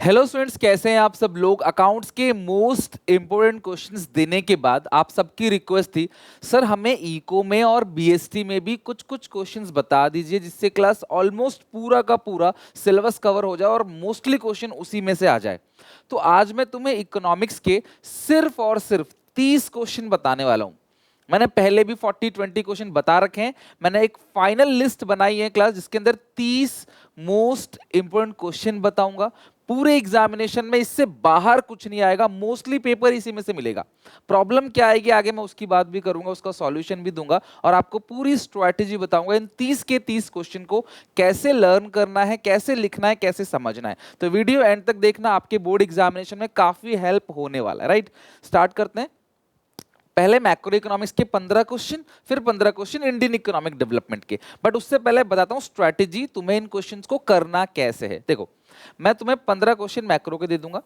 Hello students, कैसे हैं आप सब लोग। अकाउंट्स के मोस्ट इंपोर्टेंट क्वेश्चंस देने के बाद आप सबकी रिक्वेस्ट थी, सर हमें इको में और बीएसटी में भी कुछ कुछ क्वेश्चंस बता दीजिए जिससे क्लास ऑलमोस्ट पूरा का पूरा सिलेबस कवर हो जाए और मोस्टली क्वेश्चन उसी में से आ जाए। तो आज मैं तुम्हें इकोनॉमिक्स के सिर्फ और सिर्फ 30 क्वेश्चन बताने वाला हूं। मैंने पहले भी 40-20 क्वेश्चन बता रखे हैं। मैंने एक फाइनल लिस्ट बनाई है क्लास जिसके अंदर 30 मोस्ट इंपोर्टेंट क्वेश्चन बताऊंगा। पूरे एग्जामिनेशन में इससे बाहर कुछ नहीं आएगा, मोस्टली पेपर इसी में से मिलेगा। प्रॉब्लम क्या आएगी आगे मैं उसकी बात भी करूंगा, उसका सॉल्यूशन भी दूंगा और आपको पूरी स्ट्रैटेजी बताऊंगा इन 30 के 30 क्वेश्चन को कैसे लर्न करना है, कैसे लिखना है, कैसे समझना है। तो वीडियो एंड तक देखना, आपके बोर्ड एग्जामिनेशन में काफी हेल्प होने वाला है। राइट, स्टार्ट करते हैं। पहले मैक्रो इकोनॉमिक्स के 15 क्वेश्चन, फिर 15 क्वेश्चन इंडियन इकोनॉमिक डेवलपमेंट के। बट उससे पहले बताता हूं स्ट्रैटेजी, तुम्हें इन क्वेश्चंस को करना कैसे है। देखो, मैं तुम्हें 15 क्वेश्चन मैक्रो के दे दूंगा,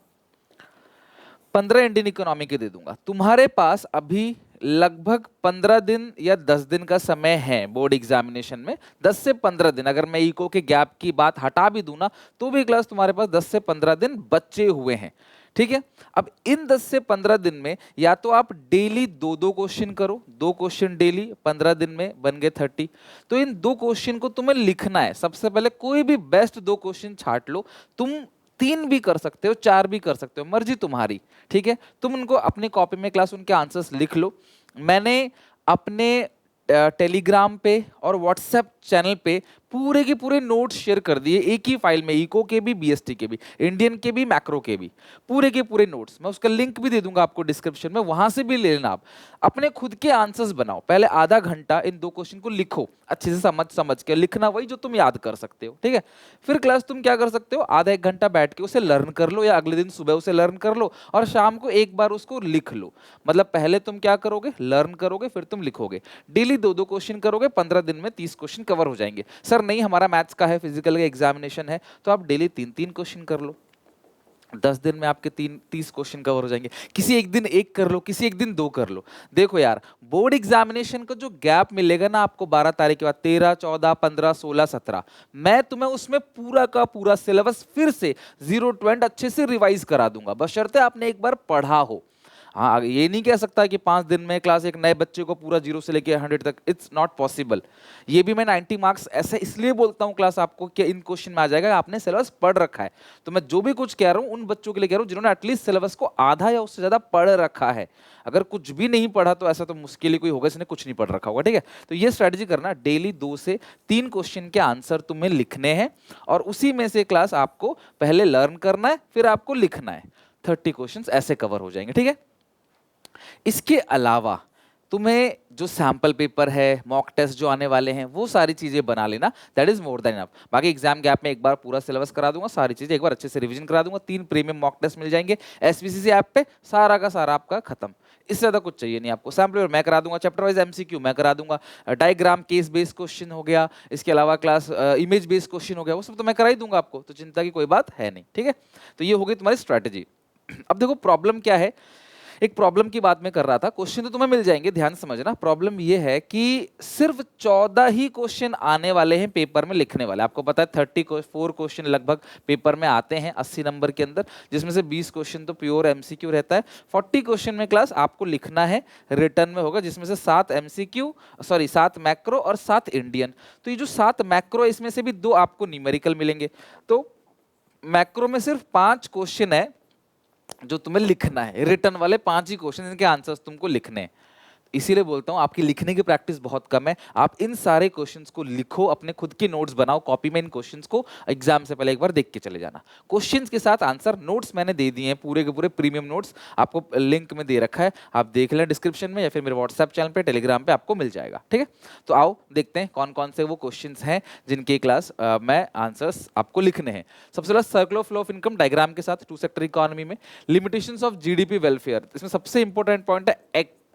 15 इंडियन इकोनॉमी के दे दूंगा। तुम्हारे पास अभी लगभग 15 दिन या 10 दिन का समय है बोर्ड एग्जामिनेशन में। 10 से 15 दिन, अगर मैं इको के गैप की बात हटा भी दूं ना तो भी क्लास तुम्हारे पास 10 से 15 दिन बचे हुए हैं। ठीक है, अब इन 10 से 15 दिन में या तो आप डेली दो दो क्वेश्चन करो, 2 क्वेश्चन डेली, 15 दिन में बन गए 30। तो इन 2 क्वेश्चन को तुम्हें लिखना है। सबसे पहले कोई भी बेस्ट 2 क्वेश्चन छांट लो। तुम 3 भी कर सकते हो, 4 भी कर सकते हो, मर्जी तुम्हारी। ठीक है, तुम उनको अपनी कॉपी में क्लास उनके आंसर्स लिख लो। मैंने अपने टेलीग्राम पे और व्हाट्सएप चैनल पे पूरे के पूरे नोट्स शेयर कर दिए एक ही फाइल में, इको के भी, बीएसटी के भी, इंडियन के भी, मैक्रो के भी, पूरे के पूरे नोट्स। मैं उसका लिंक भी दे दूंगा आपको डिस्क्रिप्शन में, वहां से भी ले लेना। आप अपने खुद के आंसर्स बनाओ। पहले आधा घंटा इन 2 क्वेश्चन को लिखो, अच्छे से समझ समझ के लिखना, वही जो तुम याद कर सकते हो। ठीक है, फिर क्लास तुम क्या कर सकते हो, आधा एक घंटा बैठ के उसे लर्न कर लो या अगले दिन सुबह उसे लर्न कर लो और शाम को एक बार उसको लिख लो। मतलब पहले तुम क्या करोगे, लर्न करोगे, फिर तुम लिखोगे। डेली 2 2 क्वेश्चन करोगे, 15 दिन में 30 क्वेश्चन कवर हो जाएंगे। सर नहीं, हमारा मैथ्स का है, फिजिकल का एग्जामिनेशन है, तो आप डेली 3 3 क्वेश्चन कर लो। 10 दिन में आपके 30 क्वेश्चन कवर हो जाएंगे। किसी एक दिन 1 कर लो, किसी एक दिन 2 कर लो। देखो यार, बोर्ड एग्जामिनेशन का जो गैप मिलेगा ना आपको 12 तारीख के बाद, 13 14 15 16 17, मैं तुम्हें उसमें पूरा का पूरा सिलेबस फिर से 0 to end अच्छे से रिवाइज करा दूंगा, बशर्ते आपने एक बार पढ़ा हो। हाँ, ये नहीं कह सकता कि 5 दिन में क्लास एक नए बच्चे को पूरा 0 से लेके 100 तक, इट्स नॉट पॉसिबल। ये भी मैं 90 मार्क्स ऐसे इसलिए बोलता हूँ क्लास आपको कि इन क्वेश्चन में आ जाएगा, आपने सिलेबस पढ़ रखा है। तो मैं जो भी कुछ कह रहा हूँ उन बच्चों के लिए कह रहा हूँ जिन्होंने एटलीस्ट सिलेबस को आधा या उससे ज्यादा पढ़ रखा है। अगर कुछ भी नहीं पढ़ा तो ऐसा तो मुश्किल ही कोई होगा जिसने कुछ नहीं पढ़ रखा होगा। ठीक है, तो ये स्ट्रेटजी करना, डेली 2 से 3 क्वेश्चन के आंसर तुम्हें लिखने हैं और उसी में से क्लास आपको पहले लर्न करना है, फिर आपको लिखना है। 30 क्वेश्चन ऐसे कवर हो जाएंगे। ठीक है, इसके अलावा तुम्हें जो सैंपल पेपर है, मॉक टेस्ट जो आने वाले हैं, वो सारी चीजें बना लेना, that is more than enough. बाकी एग्जाम गैप में एक बार पूरा सिलेबस करा दूंगा, सारी चीजें एक बार अच्छे से रिवीजन करा दूंगा। 3 प्रीमियम मॉक टेस्ट मिल जाएंगे एसपीसीसी ऐप पे, सारा का सारा आपका खत्म। इससे ज्यादा कुछ चाहिए नहीं आपको। सैंपल पेपर मैं करा दूंगा, चैप्टर वाइज एमसीक्यू मैं करा दूंगा, डायग्राम केस बेस्ड क्वेश्चन हो गया, इसके अलावा क्लास इमेज बेस्ड क्वेश्चन हो गया, वो सब तो मैं करा ही दूंगा आपको, तो चिंता की कोई बात है नहीं। ठीक है, तो ये हो गई तुम्हारी स्ट्रैटेजी। अब देखो प्रॉब्लम क्या है, एक प्रॉब्लम की बात मैं कर रहा था। क्वेश्चन तो तुम्हें मिल जाएंगे, ध्यान समझना। प्रॉब्लम ये है कि सिर्फ 14 ही क्वेश्चन आने वाले हैं पेपर में लिखने वाले। आपको पता है 34 क्वेश्चन लगभग पेपर में आते हैं 80 नंबर के अंदर, जिसमें से 20 क्वेश्चन तो प्योर एमसीक्यू रहता है। 40 क्वेश्चन में क्लास आपको लिखना है, रिटर्न में होगा, जिसमें से 7 एमसीक्यू, सॉरी 7 मैक्रो और 7 इंडियन। तो ये जो 7 मैक्रो, इसमें से भी 2 आपको न्यूमेरिकल मिलेंगे। तो मैक्रो में सिर्फ 5 क्वेश्चन है जो तुम्हें लिखना है, रिटर्न वाले 5 ही क्वेश्चन, इनके आंसर्स तुमको लिखने हैं। इसीलिए बोलता हूं आपकी लिखने की प्रैक्टिस बहुत कम है। आप इन सारे क्वेश्चंस को लिखो, अपने खुद की नोट्स बनाओ कॉपी में, इन क्वेश्चंस को एग्जाम से पहले एक बार देख के चले जाना। क्वेश्चंस के साथ आंसर नोट्स मैंने दे दिए हैं, पूरे के पूरे प्रीमियम नोट्स आपको लिंक में दे रखा है, आप देख लें डिस्क्रिप्शन में या फिर मेरे व्हाट्सएप चैनल पे, टेलीग्राम पे आपको मिल जाएगा। ठीक है, तो आओ देखते हैं कौन कौन से वो क्वेश्चंस हैं जिनके क्लास मैं आंसर्स आपको लिखने हैं। सबसे पहले circular flow of income diagram के साथ 2 सेक्टर इकोनॉमी में, लिमिटेशंस ऑफ जीडीपी वेलफेयर, इसमें सबसे इंपॉर्टेंट पॉइंट है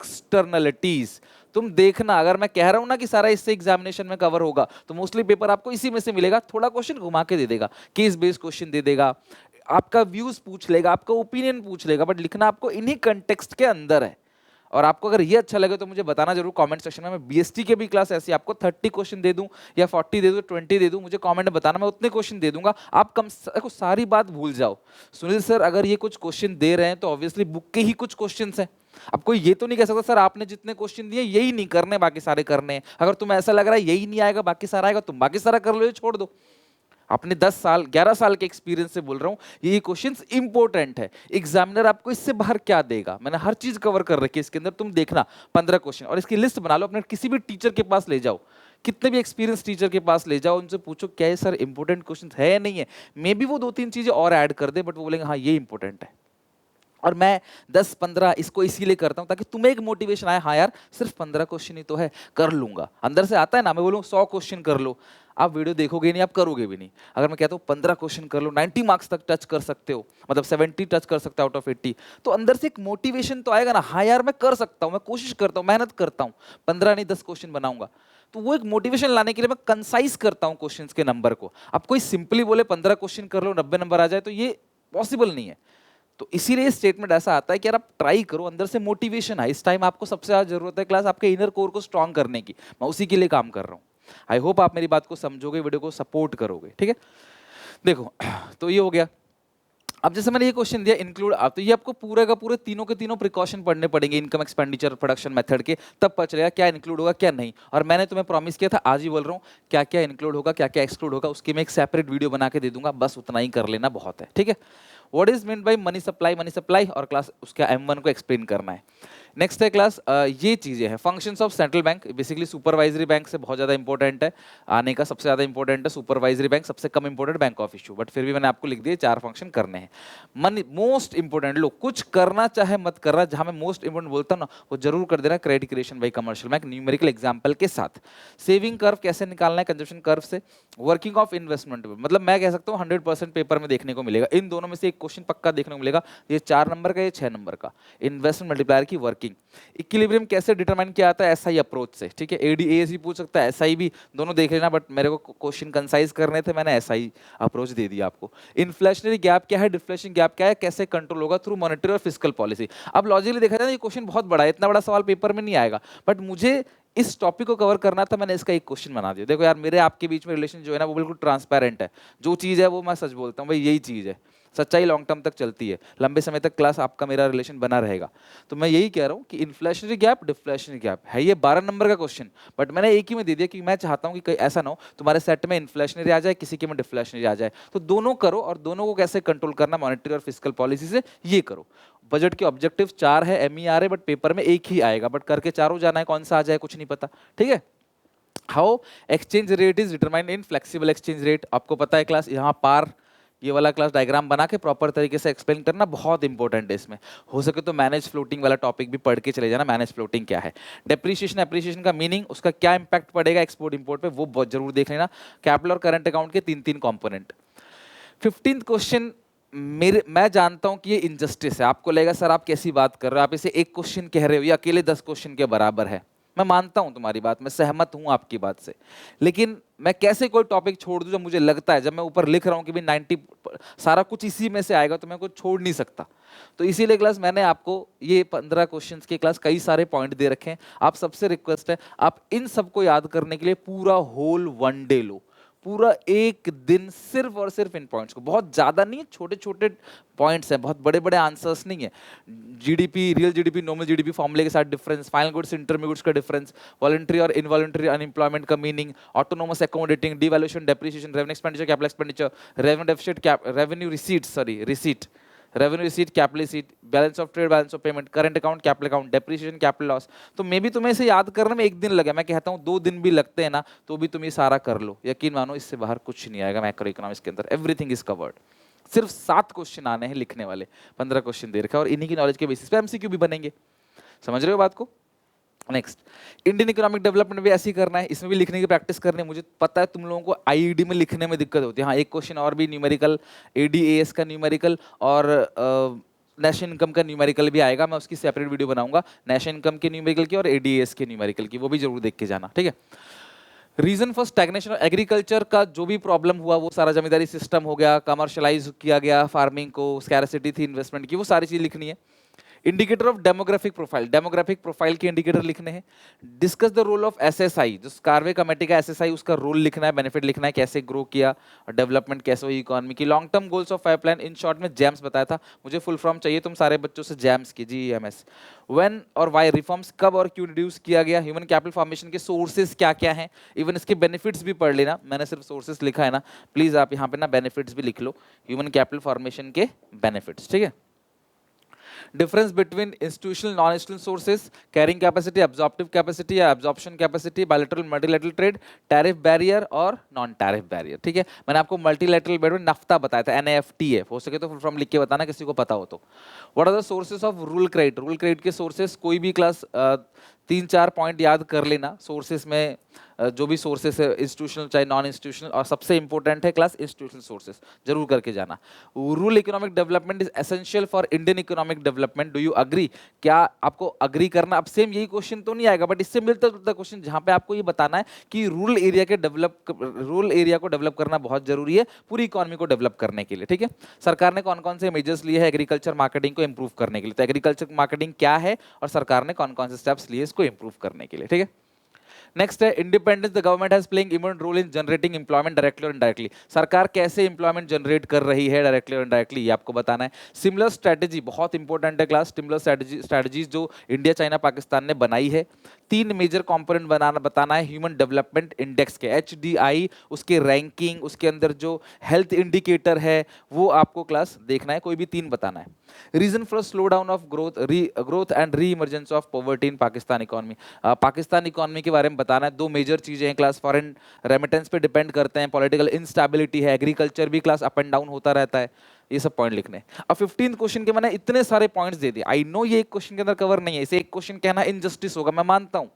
एक्सटर्नलिटीज। तुम देखना, अगर मैं कह रहा हूं ना कि सारा इससे एग्जामिनेशन में कवर होगा, तो मोस्टली पेपर आपको इसी में से मिलेगा। थोड़ा क्वेश्चन घुमा के दे देगा, केस बेस्ड क्वेश्चन दे देगा, आपका व्यूज पूछ लेगा, आपका ओपिनियन पूछ लेगा, बट लिखना आपको इन्हीं कंटेक्स्ट के अंदर है। और आपको अगर ये अच्छा लगे तो मुझे बताना जरूर कमेंट सेक्शन में। मैं बीएसटी के भी क्लास ऐसी आपको 30 क्वेश्चन दे दूं या 40 दे दूं, 20 दे दूं, मुझे कमेंट में बताना, मैं उतने क्वेश्चन दे दूंगा। आप कम देखो सारी बात भूल जाओ, सुनील सर अगर ये कुछ क्वेश्चन दे रहे हैं तो ऑब्वियसली बुक के ही कुछ क्वेश्चन हैं। अब कोई ये तो नहीं कह सकता सर आपने जितने क्वेश्चन दिए यही नहीं करने बाकी सारे करने हैं। अगर तुम्हें ऐसा लग रहा है यही नहीं आएगा बाकी सारा आएगा, तुम बाकी सारा कर लो, ये छोड़ दो। अपने 10 साल 11 साल के एक्सपीरियंस से बोल रहा हूं, ये क्वेश्चंस इंपॉर्टेंट है। एग्जामिनर आपको इससे बाहर क्या देगा, मैंने हर चीज कवर कर रखी है इसके अंदर। तुम देखना 15 क्वेश्चन और इसकी लिस्ट बना लो, अपने किसी भी टीचर के पास ले जाओ, कितने भी एक्सपीरियंस टीचर के पास ले जाओ, उनसे पूछो क्या है सर इंपॉर्टेंट क्वेश्चन है या नहीं है। मे बी वो 2-3 चीजें और ऐड कर दे, बट वो बोलेंगे हाँ ये इंपॉर्टेंट है। और मैं 10-15 इसको इसीलिए करता हूं ताकि तुम्हें एक मोटिवेशन आए, हाँ यार सिर्फ 15 क्वेश्चन ही तो है, कर लूंगा। अंदर से आता है ना, मैं बोलूँ 100 क्वेश्चन कर लो, आप वीडियो देखोगे नहीं, आप करोगे भी नहीं। अगर मैं कहता हूँ 15 क्वेश्चन कर लो, 90 मार्क्स तक टच कर सकते हो, मतलब 70 टच कर सकते हो आउट ऑफ 80, तो अंदर से एक मोटिवेशन तो आएगा ना, हाँ यार मैं कर सकता हूँ, मैं कोशिश करता हूँ, मेहनत करता हूँ, 15 नहीं 10 क्वेश्चन बनाऊंगा। तो वो एक मोटिवेशन लाने के लिए मैं कंसाइज करता हूँ क्वेश्चंस के नंबर को। अब कोई सिंपली बोले 15 क्वेश्चन कर लो 90 नंबर आ जाए, तो ये पॉसिबल नहीं है। तो इसीलिए स्टेटमेंट ऐसा आता है कि यार आप ट्राई करो, अंदर से मोटिवेशन है। इस टाइम आपको सबसे ज्यादा जरूरत है क्लास आपके इनर कोर को स्ट्रांग करने की, मैं उसी के लिए काम कर रहा हूँ। आई होप आप मेरी बात को समझोगे, वीडियो को सपोर्ट करोगे, ठीक है। देखो तो ये हो गया। अब जैसे मैंने ये क्वेश्चन दिया इंक्लूड, आप तो ये आपको पूरे का पूरे तीनों के तीनों प्रिकॉशन पढ़ने पड़ेंगे इनकम एक्सपेंडिचर प्रोडक्शन मेथड के, तब पता चलेगा क्या इंक्लूड होगा क्या नहीं। और मैंने तुम्हें प्रॉमिस किया था, आज ही बोल रहा हूँ, क्या क्या इंक्लूड होगा क्या क्या एक्सक्लूड होगा उसकी मैं एक सेपरेट वीडियो बना के दे दूंगा, बस उतना ही कर लेना बहुत है, ठीक है। What is mean by money supply और क्लास उसका M1 को एक्सप्लेन करना है। नेक्स्ट है क्लास ये चीजें हैं functions of central bank, basically supervisory bank से बहुत ज्यादा इंपॉर्टेंट है, आने का सबसे ज्यादा इंपॉर्टेंट है सुपरवाइजरी बैंक, सबसे कम important bank of issue, but फिर भी मैंने आपको लिख दिया 4 फंक्शन करने हैं। मनी मोस्ट इंपॉर्टेंट, लो कुछ करना चाहे मत करना, जहां मैं मोस्ट इंपॉर्टेंट बोलता हूं ना वो जरूर कर देना, credit creation bye commercial bank numerical example के साथ। सेविंग कर्व कैसे निकालना है कंजप्शन कर्व से, वर्किंग ऑफ इन्वेस्टमेंट, मतलब मैं कह सकता हूं 100% पेपर में देखने को मिलेगा, इन दोनों में से एक क्वेश्चन पक्का देखने को मिलेगा, ये 4 नंबर का ये 6 नंबर का, इन्वेस्टमेंट मल्टीप्लायर की वर्किंग। इक्विलिब्रियम कैसे डिटरमाइन किया जाता है, एसआई अप्रोच से, ठीक है। एडीएएस भी पूछ सकता है, एसआई भी, दोनों देख लेना, बट मेरे को क्वेश्चन कंसाइज करने थे, मैंने एसआई अप्रोच दे दिया आपको। इन्फ्लेशनरी गैप क्या है, डिफ्लेशन गैप क्या है, कैसे कंट्रोल होगा थ्रू मॉनेटरी और फिस्कल पॉलिसी। अब लॉजिकली देखा जाए ये क्वेश्चन बहुत बड़ा है, इतना बड़ा सवाल पेपर में नहीं आएगा, बट मुझे इस टॉपिक को कवर करना था, मैंने इसका एक क्वेश्चन बना दिया। देखो यार मेरे आपके बीच में रिलेशन जो है ना वो बिल्कुल ट्रांसपेरेंट है, जो चीज़ है वो मैं सच बोलता हूँ भाई, यही चीज़ है, सच्चाई लॉन्ग टर्म तक चलती है, लंबे समय तक क्लास आपका मेरा रिलेशन बना रहेगा। तो मैं यही कह रहा हूँ कि इन्फ्लेशनरी गैप डिफ्लेशनरी गैप है, ये 12 नंबर का क्वेश्चन, बट मैंने एक ही में दे दिया कि मैं चाहता हूँ कि कहीं ऐसा ना हो तुम्हारे सेट में इन्फ्लेशनरी आ जाए किसी के में डिफ्लेशनरी आ जाए, तो दोनों करो, और दोनों को कैसे कंट्रोल करना मॉनेटरी और फिस्कल पॉलिसी से, ये करो। बजट के ऑब्जेक्टिव 4 है, MER है, बट पेपर में एक ही आएगा, बट करके चारों जाना है, कौन सा आ जाए कुछ नहीं पता, ठीक है। How exchange rate is determined in flexible exchange rate, आपको पता है क्लास, यहाँ पार ये वाला क्लास डायग्राम बना के प्रॉपर तरीके से एक्सप्लेन करना बहुत इंपॉर्टेंट है इसमें। हो सके तो मैनेज फ्लोटिंग वाला टॉपिक भी पढ़ के चले जाना, मैनेज फ्लोटिंग क्या है, डेप्रिसिएशन एप्रिसिएशन का मीनिंग, उसका क्या इंपैक्ट पड़ेगा एक्सपोर्ट इंपोर्ट पे, वो बहुत जरूर देख लेना। कैपिटल और करंट अकाउंट के 3-3 कंपोनेंट। 15th क्वेश्चन, मैं जानता हूं कि ये इनजस्टिस है, आपको लगेगा सर आप कैसी बात कर रहे हो, आप इसे एक क्वेश्चन कह रहे हो, ये अकेले 10 क्वेश्चन के बराबर है। मैं मानता हूं तुम्हारी बात, मैं सहमत हूं आपकी बात से, लेकिन मैं कैसे कोई टॉपिक छोड़ दूं जब मुझे लगता है, जब मैं ऊपर लिख रहा हूं कि भाई 90 सारा कुछ इसी में से आएगा, तो मैं कुछ छोड़ नहीं सकता। तो इसीलिए क्लास मैंने आपको ये 15 क्वेश्चंस के क्लास कई सारे पॉइंट दे रखे हैं। आप सबसे रिक्वेस्ट है आप इन सबको याद करने के लिए पूरा होल 1 डे लो, पूरा एक दिन सिर्फ और सिर्फ इन पॉइंट्स को, बहुत ज्यादा नहीं, छोटे छोटे पॉइंट्स हैं, बहुत बड़े बड़े आंसर्स नहीं है। GDP, real GDP, nominal GDP फॉर्मूले के साथ difference, final goods intermediate goods का डिफरेंस, वॉलंटरी और इनवॉलंटरी अनएम्प्लॉयमेंट का meaning, autonomous accommodating, devaluation, depreciation, revenue expenditure, capital expenditure, revenue deficit, revenue receipt, sorry receipt, revenue receipt, capital receipt, balance of trade, balance of payment, current account, capital account, depreciation, capital loss. तो मे भी तुम्हें इसे याद करने में एक दिन लगे, मैं कहता हूँ 2 दिन भी लगते हैं ना, तो भी तुम ये सारा कर लो, यकीन मानो इससे बाहर कुछ नहीं आएगा मैक्रो इकोनॉमिक्स के अंदर, एवरीथिंग इज कवर्ड। सिर्फ 7 क्वेश्चन आने हैं लिखने वाले, 15 क्वेश्चन दे रखा है, और इन्हीं की नॉलेज के बेसिस पे MCQ भी बनेंगे। समझ रहे हो बात को। नेक्स्ट, इंडियन इकोनॉमिक डेवलपमेंट भी ऐसे ही करना है, इसमें भी लिखने की प्रैक्टिस करनी है। मुझे पता है तुम लोगों को आईईडी में लिखने में दिक्कत होती है, हाँ एक क्वेश्चन और भी न्यूमेरिकल, एडीएएस का न्यूमेरिकल और नेशनल इनकम का न्यूमेरिकल भी आएगा, मैं उसकी सेपरेट वीडियो बनाऊंगा, नेशनल इनकम के न्यूमेरिकल की और एडीएएस के न्यूमेरिकल की, वो भी जरूर देख के जाना, ठीक है। रीजन फॉर स्टैग्नेशन एग्रीकल्चर का जो भी प्रॉब्लम हुआ वो सारा जमींदारी सिस्टम हो गया, कमर्शलाइज किया गया फार्मिंग को, स्कैरसिटी थी इन्वेस्टमेंट की, वो सारी चीज लिखनी है। इंडिकेटर ऑफ डेमोग्राफिक प्रोफाइल के इंडिकेटर लिखने हैं। Discuss the role of SSI, जो कार्वे कमेटी का एसएसआई, उसका रोल लिखना है, बेनिफिट लिखना है, कैसे ग्रो किया और डेवलपमेंट कैसे हुई इकोनॉमी की। Long term goals of pipeline, in short में जैम्स बताया था, मुझे फुल फॉर्म चाहिए तुम सारे बच्चों से, जैम्स की, जीएमएस। व्हेन और व्हाई रिफॉर्म्स, कब और क्यों इंट्रोड्यूस किया गया। ह्यूमन कैपिटल फॉर्मेशन के सोर्सेज क्या क्या हैं, इवन इसके बेनिफिट्स भी पढ़ लेना, मैंने सिर्फ सोर्सेज लिखा है ना, प्लीज आप यहाँ पे ना बेनिफिट्स भी लिख लो, ह्यूमन कैपिटल फॉर्मेशन के बेनिफिट्स, ठीक है। Difference between institutional non institutional sources, carrying capacity, absorptive capacity या absorption capacity, bilateral multilateral trade, tariff barrier और नॉन टैरिफ बैरियर, ठीक है। मैंने आपको मल्टीलैटरल बैरियर नफ्ता बताया था, NAFTA, हो सके तो फुल फॉर्म लिख के बताना किसी को पता हो तो। What are the sources of rural credit के सोर्सेज, कोई भी क्लास 3-4 पॉइंट याद कर लेना सोर्सेज में, जो भी सोर्सेस है इंस्टीट्यूशनल चाहे नॉन इंस्टीट्यूशनल, और सबसे इंपॉर्टेंट है क्लास इंस्टीट्यूशनल सोर्सेस, जरूर करके जाना। Rural economic development is essential for Indian economic development, do you agree, क्या आपको अग्री करना। अब सेम यही क्वेश्चन तो नहीं आएगा, बट इससे मिलता जुलता क्वेश्चन जहां पे आपको ये बताना है कि रूरल एरिया को डेवलप करना बहुत जरूरी है पूरी इकोनॉमी को डेवलप करने के लिए, ठीक है। सरकार ने कौन कौन से मेजर्स लिए हैं एग्रीकल्चर मार्केटिंग को इंप्रूव करने के लिए, तो एग्रीकल्चर मार्केटिंग क्या है और सरकार ने कौन कौन से स्टेप्स लिए इसको इंप्रूव करने के लिए, ठीक है। नेक्स्ट है independence, the government has playing important role in generating employment directly और इनडायरेक्टली, सरकार कैसे एम्प्लॉयमेंट जनरेट कर रही है डायरेक्टली और इनडायरेक्टली, ये आपको बताना है। सिमिलर स्ट्रेटजी बहुत इंपॉर्टेंट है क्लास, सिमिलर स्ट्रेटजीज जो इंडिया चाइना पाकिस्तान ने बनाई है। 3 मेजर कंपोनेंट बताना है ह्यूमन डेवलपमेंट इंडेक्स के, HDI, उसके रैंकिंग, उसके अंदर जो हेल्थ इंडिकेटर है वो आपको क्लास देखना है, कोई भी 3 बताना है। Reason for slow down of growth and reemergence of poverty in Pakistan economy, Pakistan economy के बारे में बताना है। 2 मेजर चीजें हैं क्लास, फॉरेन रेमिटेंस पे डिपेंड करते हैं, पॉलिटिकल इंस्टेबिलिटी है, एग्रीकल्चर भी क्लास अप एंड डाउन होता रहता है, ये सब पॉइंट लिखने। अब 15th क्वेश्चन के मैंने इतने सारे पॉइंट्स दे दिए, आई नो ये एक क्वेश्चन के अंदर कवर नहीं है, इसे एक क्वेश्चन कहना इनजस्टिस होगा, मैं मानता हूं,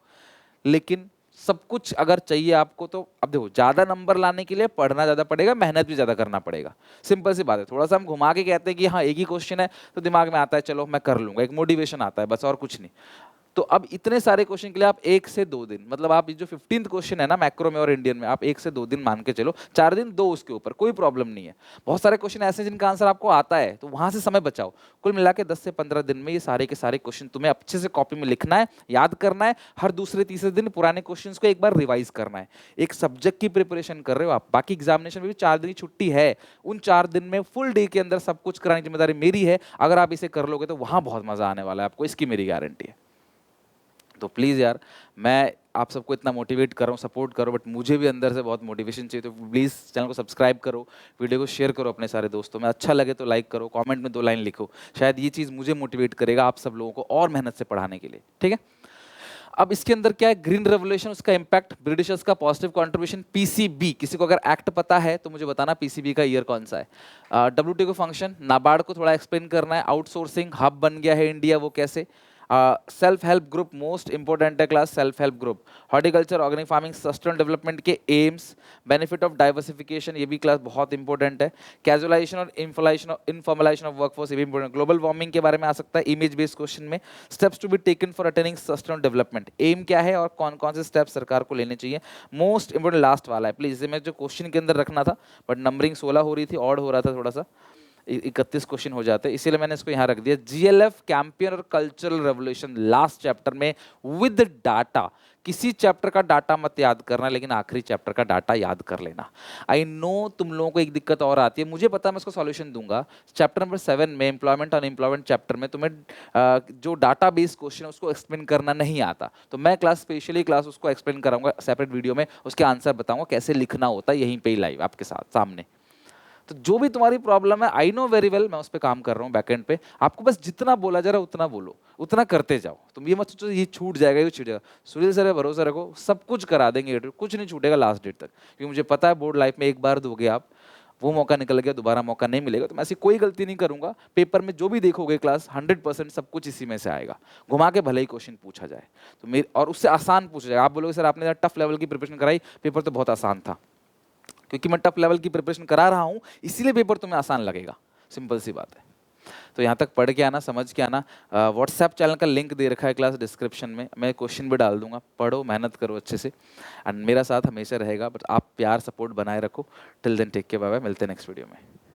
लेकिन सब कुछ अगर चाहिए आपको तो अब देखो, ज्यादा नंबर लाने के लिए पढ़ना ज्यादा पड़ेगा, मेहनत भी ज्यादा करना पड़ेगा, सिंपल सी बात है। थोड़ा सा हम घुमा के कहते हैं कि हाँ एक ही क्वेश्चन है तो दिमाग में आता है चलो मैं कर लूंगा, एक मोटिवेशन आता है बस, और कुछ नहीं। तो अब इतने सारे क्वेश्चन के लिए आप 1 से 2 दिन, मतलब आप जो 15th क्वेश्चन है ना मैक्रो में और इंडियन में, आप 1 से 2 दिन मान के चलो, 4 दिन दो उसके ऊपर, कोई प्रॉब्लम नहीं है। बहुत सारे क्वेश्चन ऐसे जिनका आंसर आपको आता है तो वहां से समय बचाओ। कुल मिला के 10 से 15 दिन में ये सारे के सारे क्वेश्चन तुम्हें अच्छे से कॉपी में लिखना है, याद करना है, हर दूसरे तीसरे दिन पुराने क्वेश्चन को एक बार रिवाइज करना है। एक सब्जेक्ट की प्रिपरेशन कर रहे हो आप, बाकी एग्जामिनेशन में भी 4 दिन की छुट्टी है, उन 4 दिन में फुल डे के अंदर सब कुछ कराने की जिम्मेदारी मेरी है। अगर आप इसे कर लोगे तो वहां बहुत मजा आने वाला है आपको, इसकी मेरी गारंटी है। तो प्लीज़ यार, मैं आप सबको इतना मोटिवेट कर रहा हूँ, सपोर्ट करो, बट मुझे भी अंदर से बहुत मोटिवेशन चाहिए, तो प्लीज़ चैनल को सब्सक्राइब करो, वीडियो को शेयर करो अपने सारे दोस्तों में, अच्छा लगे तो लाइक करो, कमेंट में 2 लाइन लिखो, शायद ये चीज़ मुझे मोटिवेट करेगा आप सब लोगों को और मेहनत से पढ़ाने के लिए, ठीक है। अब इसके अंदर क्या है, ग्रीन रेवोल्यूशन, उसका इंपैक्ट, ब्रिटिशर्स का पॉजिटिव कंट्रीब्यूशन, पीसीबी, किसी को अगर एक्ट पता है तो मुझे बताना पीसीबी का ईयर कौन सा है। WTO का फंक्शन, नाबार्ड को थोड़ा एक्सप्लेन करना है, आउटसोर्सिंग हब बन गया है इंडिया, वो कैसे, self help group, most important है class self help group, horticulture, organic farming, sustainable development के एम्स, बेनिफिट ऑफ डाइवर्सिफिकेशन, ये भी क्लास बहुत इंपॉर्टेंट है, कैजुअलाइजेशन और इनफॉर्मलाइजेशन ऑफ वर्कफोर्स, ये भी इंपॉर्टेंट, ग्लोबल वार्मिंग के बारे में आ सकता है इमेज बेस्ड क्वेश्चन में, steps to be taken for attaining sustainable development, M क्या है और कौन कौन से स्टेप्स सरकार को लेने चाहिए, मोस्ट इंपॉर्टेंट लास्ट वाला है, प्लीज इसे मैं जो क्वेश्चन के अंदर रखना था, बट नंबरिंग 16 हो रही थी, ऑड हो रहा था थोड़ा सा, 31 क्वेश्चन हो जाते हैं, इसीलिए मैंने इसको यहाँ रख दिया। GLF कैंपियन और कल्चरल रेवोल्यूशन, लास्ट चैप्टर में विद डाटा, किसी चैप्टर का डाटा मत याद करना, लेकिन आखिरी चैप्टर का डाटा याद कर लेना। आई नो तुम लोगों को एक दिक्कत और आती है, मुझे पता है, मैं उसको सॉल्यूशन दूंगा। चैप्टर नंबर 7 में एम्प्लॉयमेंट और एम्प्लॉयमेंट चैप्टर में तुम्हें जो डाटा बेस्ड क्वेश्चन है उसको एक्सप्लेन करना नहीं आता, तो मैं क्लास स्पेशली क्लास उसको एक्सप्लेन कराऊंगा सेपरेट वीडियो में, उसके आंसर बताऊंगा कैसे लिखना होता है, यहीं पे ही लाइव आपके साथ सामने। तो जो भी तुम्हारी प्रॉब्लम है, आई नो वेरी वेल, मैं उस पर काम कर रहा हूँ बैकएंड पे, आपको बस जितना बोला जा रहा है उतना बोलो, उतना करते जाओ, तुम ये मत सोचो ये छूट जाएगा, ये छूट जाएगा, सुनील सर पे भरोसा रखो, सब कुछ करा देंगे, कुछ नहीं छूटेगा लास्ट डेट तक, क्योंकि मुझे पता है बोर्ड लाइफ में एक बार दोगे आप, वो मौका निकल गया, दोबारा मौका नहीं मिलेगा, तो मैं ऐसी कोई गलती नहीं करूंगा। पेपर में जो भी देखोगे क्लास 100% सब कुछ इसी में से आएगा, घुमा के भले ही क्वेश्चन पूछा जाए तो मेरे, और उससे आसान पूछा जाए, आप बोलोगे सर आपने टफ लेवल की प्रिपरेशन कराई, पेपर तो बहुत आसान था, क्योंकि मैं टफ लेवल की प्रिपरेशन करा रहा हूं, इसीलिए पेपर तुम्हें आसान लगेगा, सिंपल सी बात है। तो यहाँ तक पढ़ के आना, समझ के आना। व्हाट्सएप चैनल का लिंक दे रखा है क्लास डिस्क्रिप्शन में, मैं क्वेश्चन भी डाल दूंगा, पढ़ो, मेहनत करो अच्छे से, एंड मेरा साथ हमेशा रहेगा, बट आप प्यार सपोर्ट बनाए रखो। Till then take care, bye bye, मिलते हैं नेक्स्ट वीडियो में।